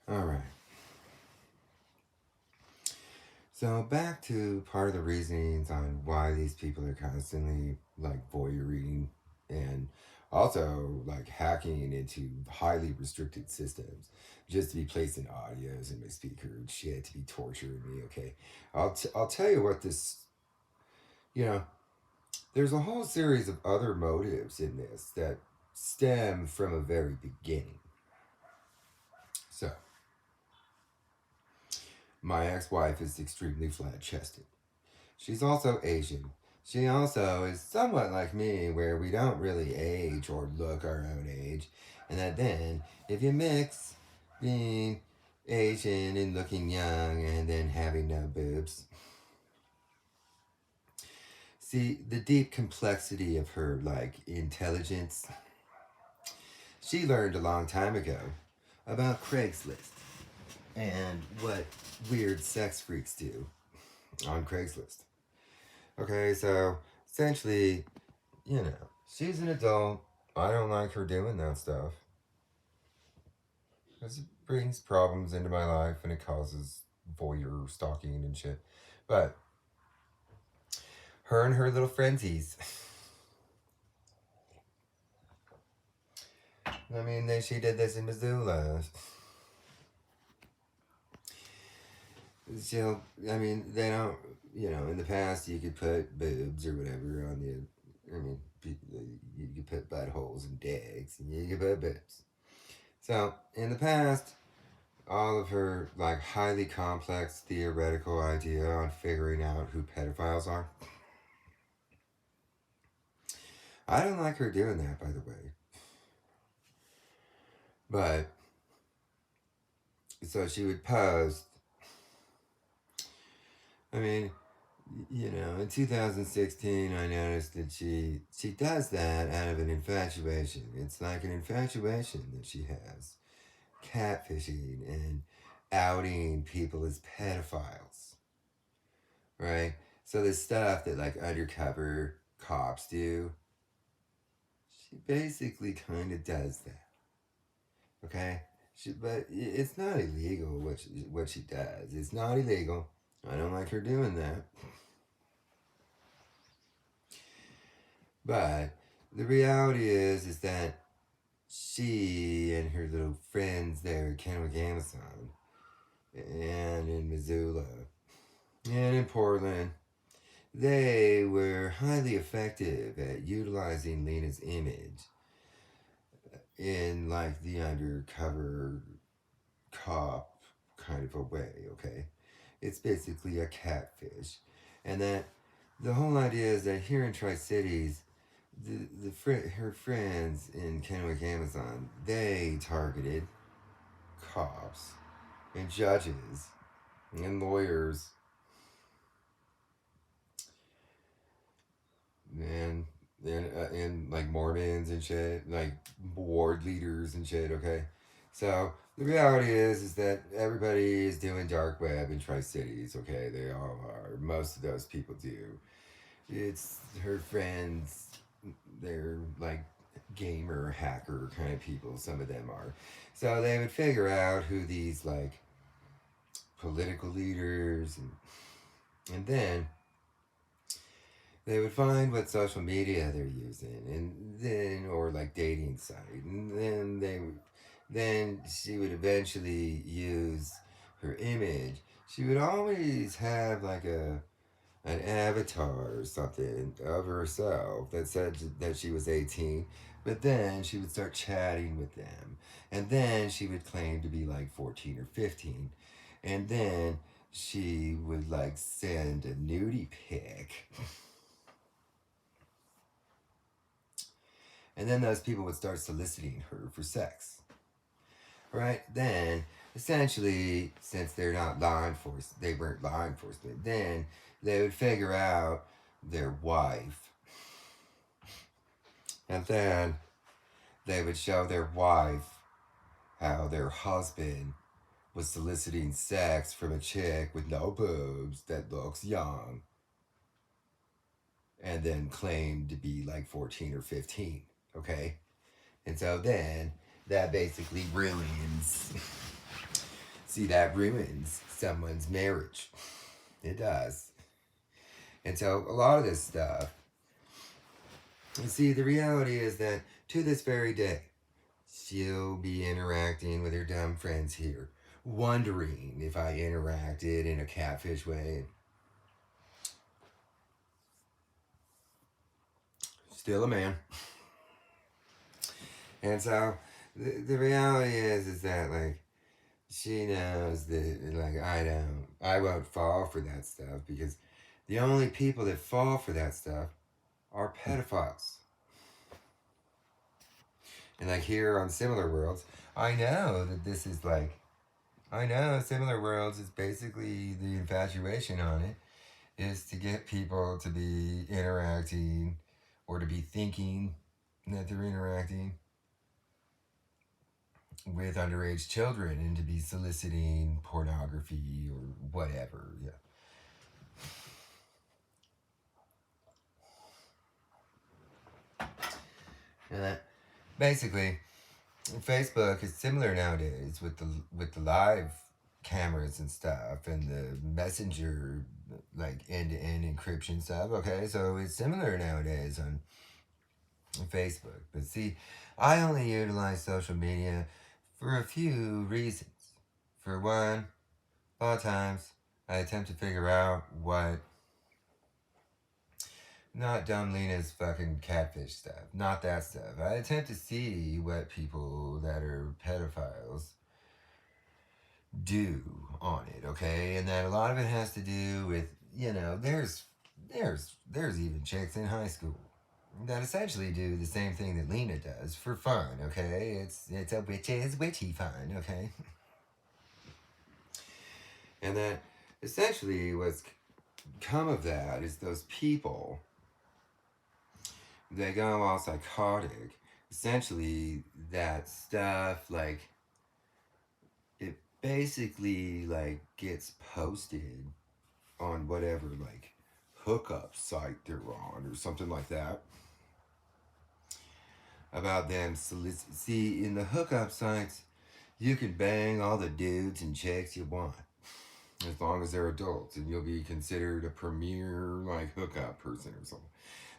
All right. So back to part of the reasonings on why these people are constantly like voyeuring and also like hacking into highly restricted systems just to be placing audios in my speaker and shit to be torturing me. Okay, I'll tell you what this. You know, there's a whole series of other motives in this that stem from a very beginning. So my ex-wife is extremely flat-chested. She's also Asian. She also is somewhat like me, where we don't really age or look our own age. And that then, if you mix being Asian and looking young and then having no boobs, see the deep complexity of her, like, intelligence, she learned a long time ago about Craigslist and what weird sex freaks do on Craigslist. Okay, so essentially, you know, she's an adult. I don't like her doing that stuff because it brings problems into my life and it causes voyeur stalking and shit. But her and her little frenzies. I mean, she did this in Missoula. So, I mean, they don't, in the past you could put boobs or whatever on the, I mean, you could put buttholes and dicks and you could put boobs. So, in the past, all of her like highly complex theoretical idea on figuring out who pedophiles are. I don't like her doing that, by the way. But so she would post. I mean, in 2016, I noticed that she does that out of an infatuation. It's like an infatuation that she has, catfishing and outing people as pedophiles, right? So the stuff that like undercover cops do, she basically kind of does that. Okay, but it's not illegal what she does. It's not illegal. I don't like her doing that. But the reality is that she and her little friends there at Kennewick, Amazon, and in Missoula, and in Portland, they were highly effective at utilizing Lena's image in like the undercover cop kind of a way, okay? It's basically a catfish. And that the whole idea is that here in Tri Cities, her friends in Kennewick, Amazon, they targeted cops and judges and lawyers and and like Mormons and shit, like ward leaders and shit. Okay, so the reality is that everybody is doing dark web in Tri Cities. Okay, they all are. Most of those people do. It's her friends. They're like gamer hacker kind of people. Some of them are. So they would figure out who these like political leaders and then they would find what social media they're using and then or like dating site and then she would eventually use her image. She would always have like an avatar or something of herself that said that she was 18, but then she would start chatting with them and then she would claim to be like 14 or 15 and then she would like send a nudie pic. And then those people would start soliciting her for sex. Right? Then, essentially, since they're not law enforcement, they weren't law enforcement, then they would figure out their wife. And then they would show their wife how their husband was soliciting sex from a chick with no boobs that looks young and then claimed to be like 14 or 15. Okay? And so then that basically ruins See, that ruins someone's marriage. It does. And so a lot of this stuff, you see, the reality is that to this very day, she'll be interacting with her dumb friends here, wondering if I interacted in a catfish way. Still a man. And so the reality is that like she knows that like I won't fall for that stuff because the only people that fall for that stuff are pedophiles. And like here on Similar Worlds, I know that this is like I know Similar Worlds is basically the infatuation on it is to get people to be interacting or to be thinking that they're interacting with underage children and to be soliciting pornography or whatever. Yeah. And that basically Facebook is similar nowadays with the live cameras and stuff and the messenger like end to end encryption stuff. Okay, so it's similar nowadays on Facebook. But see, I only utilize social media for a few reasons. For one, a lot of times I attempt to figure out what not dumb Lena's fucking catfish stuff. Not that stuff. I attempt to see what people that are pedophiles do on it, okay? And that a lot of it has to do with, you know, there's even chicks in high school that essentially do the same thing that Lena does for fun, okay? It's a witchy fun, okay? And that essentially what's come of that is those people they go all psychotic. Essentially, that stuff like it basically like gets posted on whatever like hookup site they're on or something like that about them solicit. See, in the hookup sites, you can bang all the dudes and chicks you want as long as they're adults, and you'll be considered a premier like hookup person or something.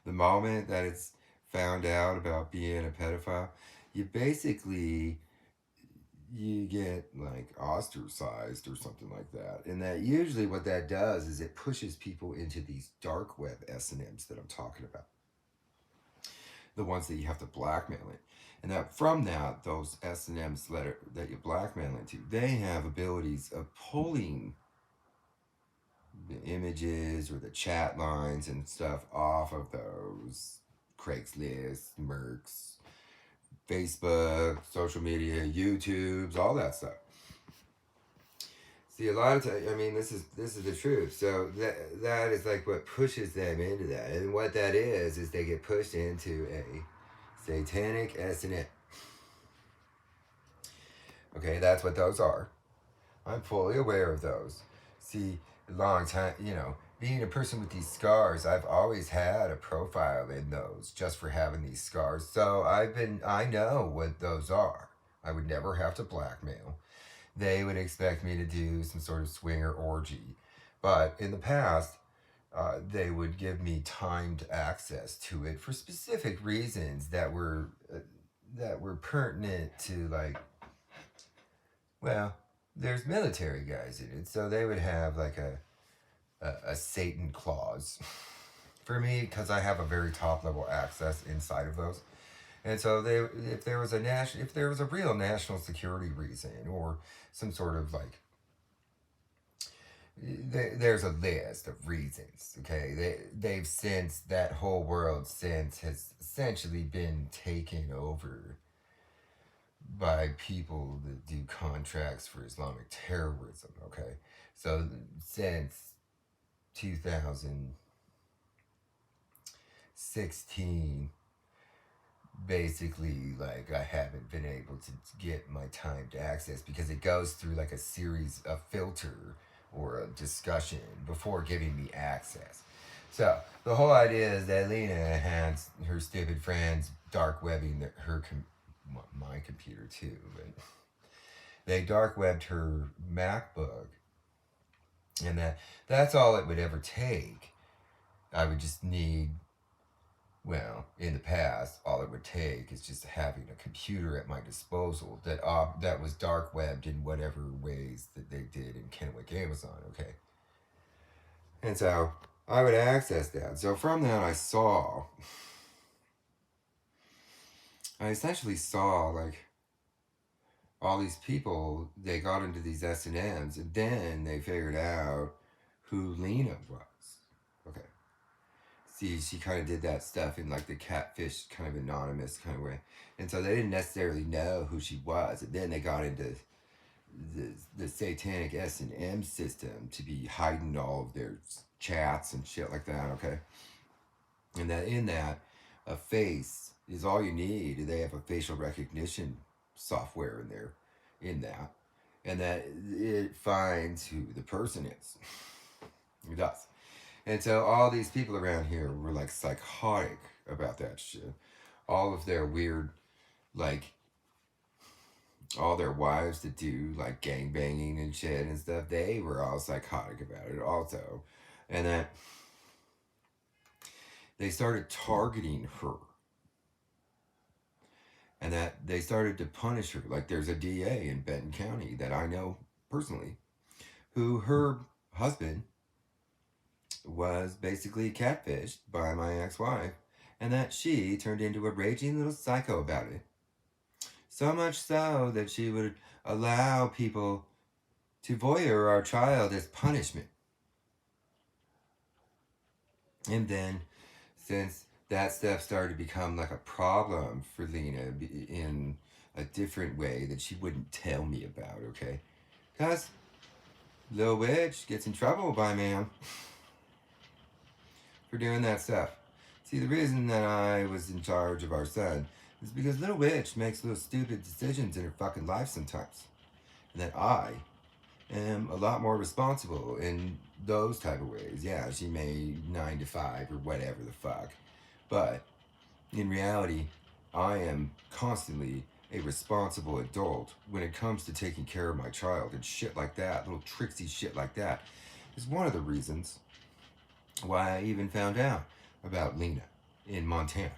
The moment that it's found out about being a pedophile, you basically you get like ostracized or something like that. And that usually what that does is it pushes people into these dark web S&Ms that I'm talking about. The ones that you have to blackmail it. And that from that, those S&Ms that you blackmail into, they have abilities of pulling the images or the chat lines and stuff off of those Craigslist, Mercs, Facebook, social media, YouTubes, all that stuff. See, a lot of times, I mean, this is the truth. So that is like what pushes them into that, and what that is they get pushed into a satanic S&M. Okay, that's what those are. I'm fully aware of those. See, a long time, you know, being a person with these scars, I've always had a profile in those just for having these scars. So I know what those are. I would never have to blackmail. They would expect me to do some sort of swinger orgy. But in the past, they would give me timed access to it for specific reasons that were pertinent to like, well, there's military guys in it, so they would have like a Satan clause for me because I have a very top level access inside of those. And so they, if there was a real national security reason or some sort of like, there's a list of reasons. Okay, they've since that whole world since has essentially been taken over by people that do contracts for Islamic terrorism. Okay, so since 2016 basically like I haven't been able to get my timed access because it goes through like a series of filter or a discussion before giving me access. So the whole idea is that Lena has her stupid friends dark webbing my computer too, but they dark webbed her MacBook, and that's all it would ever take. I would just need, well, in the past, all it would take is just having a computer at my disposal that was dark webbed in whatever ways that they did in Kennewick, Amazon. Okay, and so I would access that. So from that, I essentially saw like all these people. They got into these S&Ms, and then they figured out who Lena was. Okay, see, she kind of did that stuff in like the catfish kind of anonymous kind of way, and so they didn't necessarily know who she was, and then they got into the satanic S&M system to be hiding all of their chats and shit like that. Okay, and that in that, a face is all you need. They have a facial recognition software in there, in that, and that it finds who the person is. It does. And so all these people around here were like psychotic about that shit. All of their weird, like, all their wives that do like gang banging and shit and stuff, they were all psychotic about it also. And that they started targeting her. And that they started to punish her. Like there's a DA in Benton County that I know personally, who her husband was basically catfished by my ex-wife, and that she turned into a raging little psycho about it. So much so that she would allow people to voyeur our child as punishment. And then, since that stuff started to become like a problem for Lena in a different way that she wouldn't tell me about, okay? Because Lil Witch gets in trouble by man for doing that stuff. See, the reason that I was in charge of our son is because Little Witch makes little stupid decisions in her fucking life sometimes. And that I am a lot more responsible in those type of ways. Yeah, she may 9 to 5 or whatever the fuck. But in reality, I am constantly a responsible adult when it comes to taking care of my child, and shit like that, little tricksy shit like that, is one of the reasons why I even found out about Lena in Montana.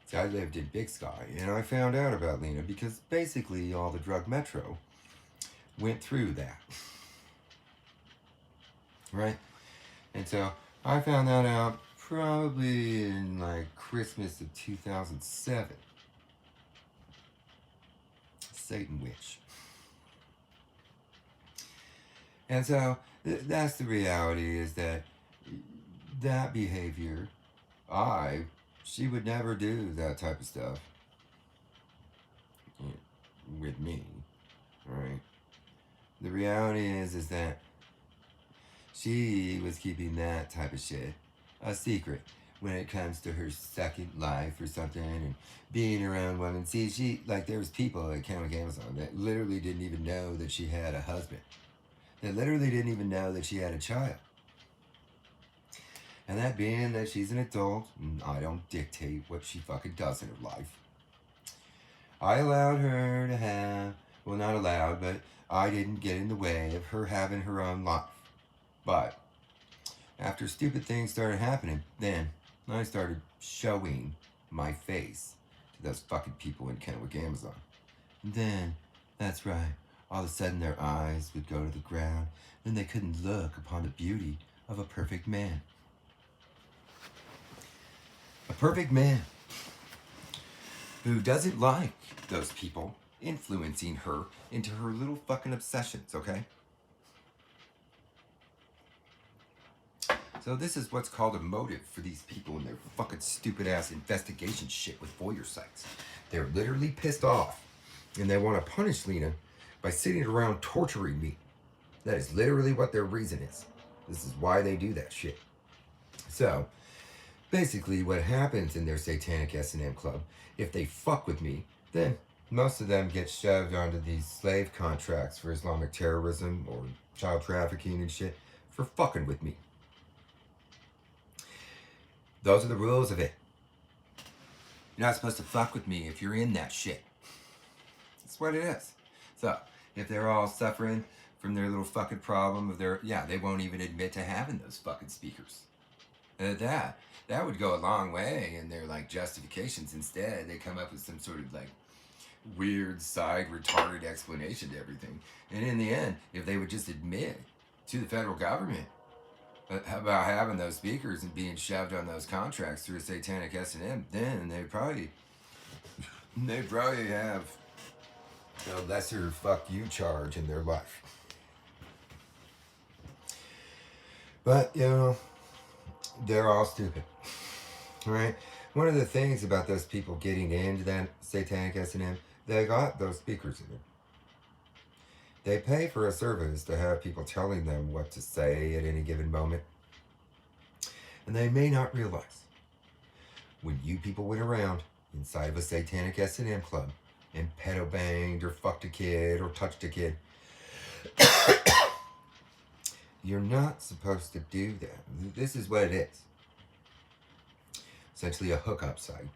See, I lived in Big Sky, and I found out about Lena because basically all the drug metro went through that. Right? And so I found that out probably in like Christmas of 2007. Satan Witch. And so that's the reality, is that that behavior, she would never do that type of stuff with me, right? The reality is that she was keeping that type of shit a secret when it comes to her second life or something and being around women. See, there was people at Kennewick, Amazon that literally didn't even know that she had a husband. That literally didn't even know that she had a child. And that being that she's an adult, I don't dictate what she fucking does in her life. I allowed her to have, well, not allowed, but I didn't get in the way of her having her own life. But after stupid things started happening, then I started showing my face to those fucking people in Kennewick, Amazon. And then, that's right, all of a sudden their eyes would go to the ground, and they couldn't look upon the beauty of a perfect man. A perfect man who doesn't like those people influencing her into her little fucking obsessions, okay? So this is what's called a motive for these people and their fucking stupid ass investigation shit with voyeur sites. They're literally pissed off, and they want to punish Lena by sitting around torturing me. That is literally what their reason is. This is why they do that shit. So, basically what happens in their satanic S&M club, if they fuck with me, then most of them get shoved onto these slave contracts for Islamic terrorism or child trafficking and shit for fucking with me. Those are the rules of it. You're not supposed to fuck with me if you're in that shit. That's what it is. So, if they're all suffering from their little fucking problem of their, yeah, they won't even admit to having those fucking speakers. That would go a long way in their like justifications. Instead, they come up with some sort of like weird side retarded explanation to everything. And in the end, if they would just admit to the federal government about having those speakers and being shoved on those contracts through a satanic S&M, then they probably have a lesser fuck you charge in their life. But they're all stupid, right? One of the things about those people getting into that satanic S&M, they got those speakers in it. They pay for a service to have people telling them what to say at any given moment. And they may not realize when you people went around inside of a satanic S&M club and pedo banged or fucked a kid or touched a kid, you're not supposed to do that. This is what it is. Essentially a hookup site.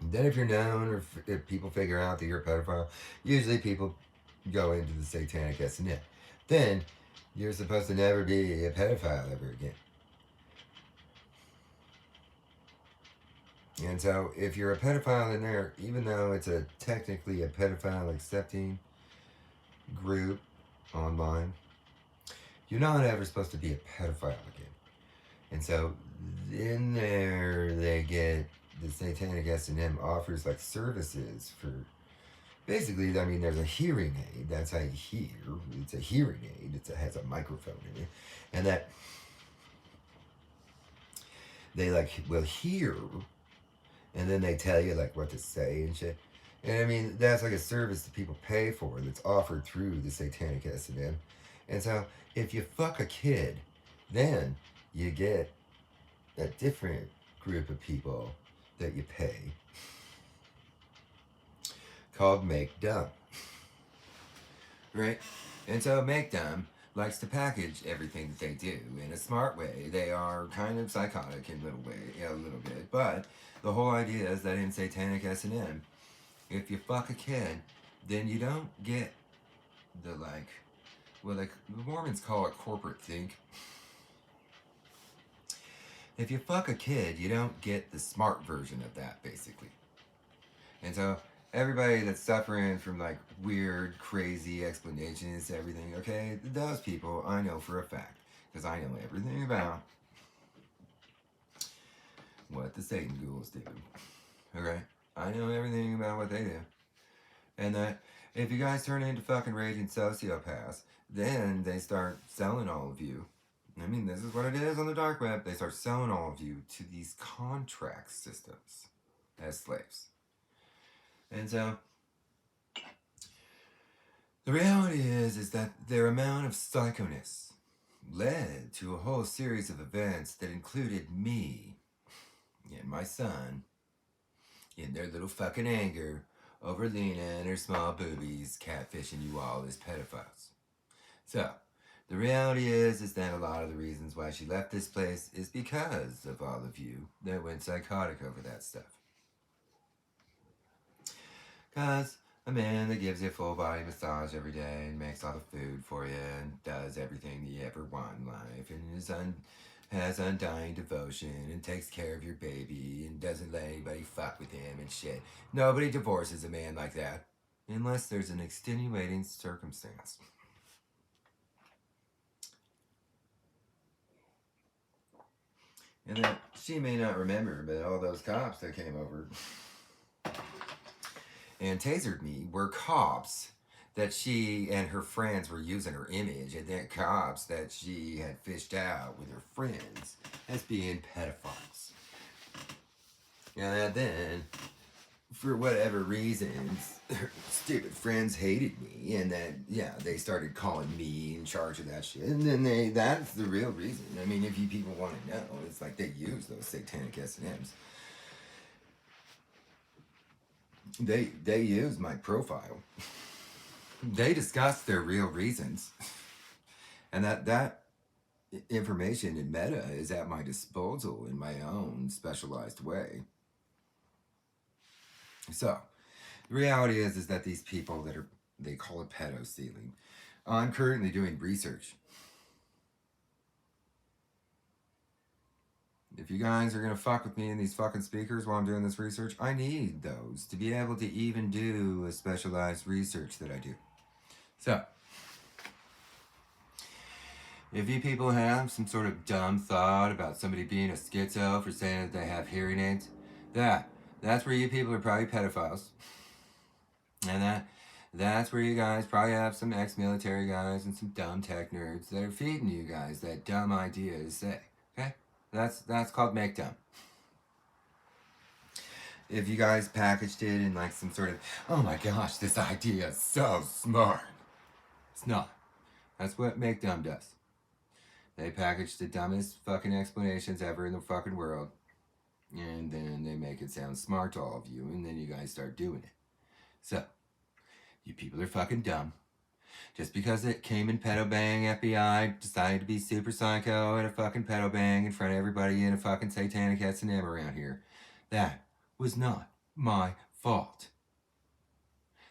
And then if you're known or if people figure out that you're a pedophile, usually people go into the satanic S&M. Then you're supposed to never be a pedophile ever again. And so if you're a pedophile in there, even though it's technically a pedophile accepting group online, you're not ever supposed to be a pedophile again. And so in there they get the satanic S&M offers like services for basically, I mean, there's a hearing aid. That's how you hear. It's a hearing aid. It has a microphone in it. And that they like will hear and then they tell you like what to say and shit. And I mean, that's like a service that people pay for that's offered through the satanic S&M. And so if you fuck a kid, then you get a different group of people that you pay called Make Dumb. Right? And so Make Dumb likes to package everything that they do in a smart way. They are kind of psychotic in a little bit, but the whole idea is that in satanic S&M, if you fuck a kid, then you don't get the the Mormons call it corporate think. If you fuck a kid, you don't get the smart version of that, basically. And so everybody that's suffering from like weird, crazy explanations to everything, okay, those people I know for a fact, because I know everything about what the Satan ghouls do. Okay? I know everything about what they do. And that if you guys turn into fucking raging sociopaths, then they start selling all of you. I mean, this is what it is on the dark web. They start selling all of you to these contract systems as slaves. And so the reality is that their amount of psychoness led to a whole series of events that included me and my son in their little fucking anger over Lena and her small boobies catfishing you all as pedophiles. So, the reality is that a lot of the reasons why she left this place is because of all of you that went psychotic over that stuff. Because a man that gives you a full body massage every day and makes all the food for you and does everything that you ever want in life and has undying devotion and takes care of your baby and doesn't let anybody fuck with him and shit. Nobody divorces a man like that unless there's an extenuating circumstance. And that she may not remember, but all those cops that came over and tasered me were cops that she and her friends were using her image, and then cops that she had fished out with her friends as being pedophiles. And then, for whatever reasons, her stupid friends hated me, and then, yeah, they started calling me in charge of that shit. And then that's the real reason. I mean, if you people want to know, it's like they use those satanic S&Ms. They use my profile. They discuss their real reasons. And that information in meta is at my disposal in my own specialized way. So, the reality is that these people that are They call it pedo stealing. I'm currently doing research. If you guys are gonna fuck with me in these fucking speakers while I'm doing this research, I need those to be able to even do a specialized research that I do. So, if you people have some sort of dumb thought about somebody being a schizo for saying that they have hearing aids, that's where you people are probably pedophiles. And that's where you guys probably have some ex-military guys and some dumb tech nerds that are feeding you guys that dumb idea to say. Okay? That's called make dumb. If you guys packaged it in like some sort of, oh my gosh, this idea is so smart. It's not. That's what make dumb does. They package the dumbest fucking explanations ever in the fucking world. And then they make it sound smart to all of you. And then you guys start doing it. So, you people are fucking dumb. Just because it came in pedo bang, FBI decided to be super psycho at a fucking pedo bang in front of everybody in a fucking satanic S&M around here. That was not my fault.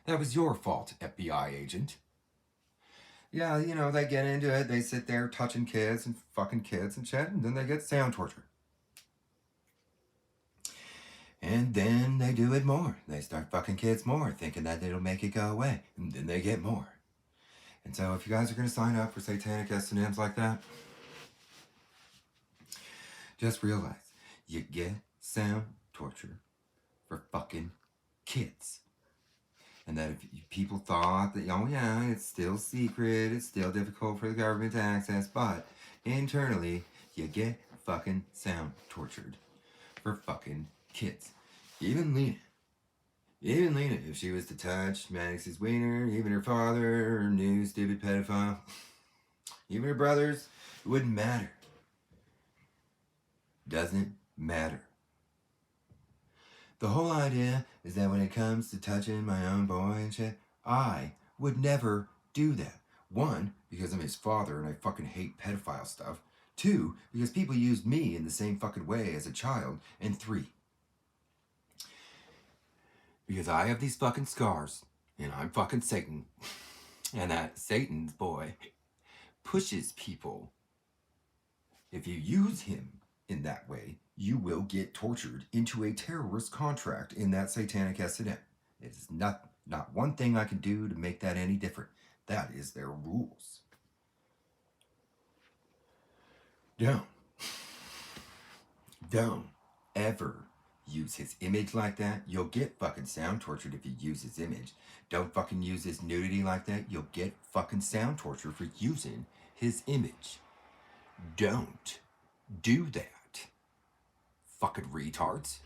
That was your fault, FBI agent. Yeah, you know, they get into it, they sit there touching kids and fucking kids and shit, and then they get sound torture. And then they do it more. They start fucking kids more, thinking that it'll make it go away. And then they get more. And so if you guys are going to sign up for satanic S&Ms like that, just realize you get sound torture for fucking kids. And that if people thought that, oh yeah, it's still secret, it's still difficult for the government to access, but internally, you get fucking sound tortured for fucking kids. Even Lena, if she was to touch Maddox's wiener, even her father, her new stupid pedophile, even her brothers, it wouldn't matter. Doesn't matter. The whole idea is that when it comes to touching my own boy and shit, I would never do that. 1, because I'm his father and I fucking hate pedophile stuff. 2, because people used me in the same fucking way as a child. And 3, because I have these fucking scars and I'm fucking Satan. And that Satan's boy pushes people. If you use him in that way, you will get tortured into a terrorist contract in that satanic S&M. It is not one thing I can do to make that any different. That is their rules. Don't ever use his image like that. You'll get fucking sound tortured if you use his image. Don't fucking use his nudity like that. You'll get fucking sound torture for using his image. Don't do that. Fucking retards.